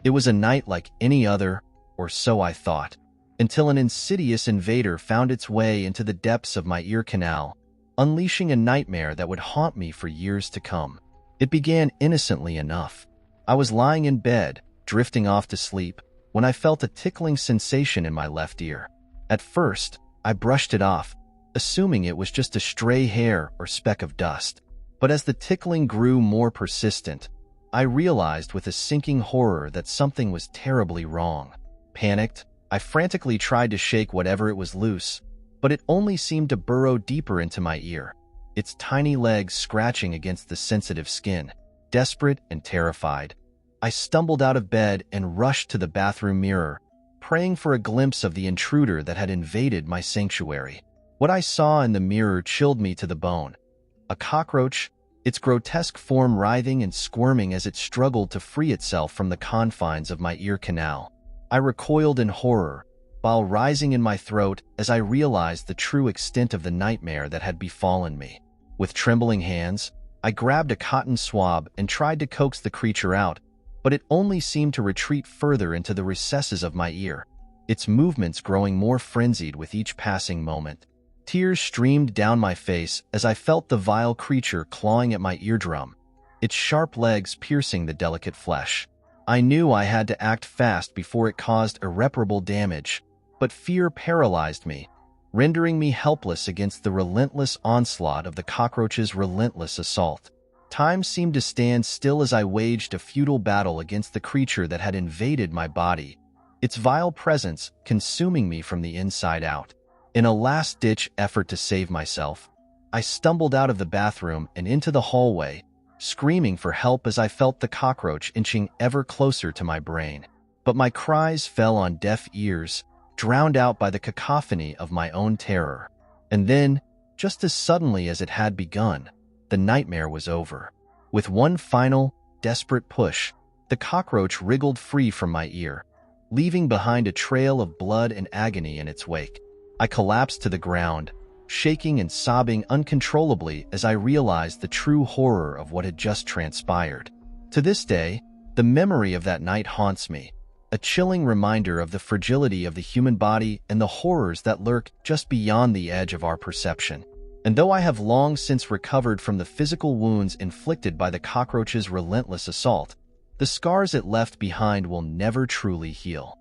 It was a night like any other, or so I thought, until an insidious invader found its way into the depths of my ear canal, unleashing a nightmare that would haunt me for years to come. It began innocently enough. I was lying in bed, drifting off to sleep, when I felt a tickling sensation in my left ear. At first, I brushed it off, assuming it was just a stray hair or speck of dust. But as the tickling grew more persistent, I realized with a sinking horror that something was terribly wrong. Panicked, I frantically tried to shake whatever it was loose, but it only seemed to burrow deeper into my ear, its tiny legs scratching against the sensitive skin. Desperate and terrified, I stumbled out of bed and rushed to the bathroom mirror, praying for a glimpse of the intruder that had invaded my sanctuary. What I saw in the mirror chilled me to the bone. A cockroach, its grotesque form writhing and squirming as it struggled to free itself from the confines of my ear canal. I recoiled in horror, while rising in my throat as I realized the true extent of the nightmare that had befallen me. With trembling hands, I grabbed a cotton swab and tried to coax the creature out, but it only seemed to retreat further into the recesses of my ear, its movements growing more frenzied with each passing moment. Tears streamed down my face as I felt the vile creature clawing at my eardrum, its sharp legs piercing the delicate flesh. I knew I had to act fast before it caused irreparable damage, but fear paralyzed me, rendering me helpless against the relentless onslaught of the cockroach's relentless assault. Time seemed to stand still as I waged a futile battle against the creature that had invaded my body, its vile presence consuming me from the inside out. In a last-ditch effort to save myself, I stumbled out of the bathroom and into the hallway, screaming for help as I felt the cockroach inching ever closer to my brain. But my cries fell on deaf ears, drowned out by the cacophony of my own terror. And then, just as suddenly as it had begun, the nightmare was over. With one final, desperate push, the cockroach wriggled free from my ear, leaving behind a trail of blood and agony in its wake. I collapsed to the ground, shaking and sobbing uncontrollably as I realized the true horror of what had just transpired. To this day, the memory of that night haunts me, a chilling reminder of the fragility of the human body and the horrors that lurk just beyond the edge of our perception. And though I have long since recovered from the physical wounds inflicted by the cockroach's relentless assault, the scars it left behind will never truly heal.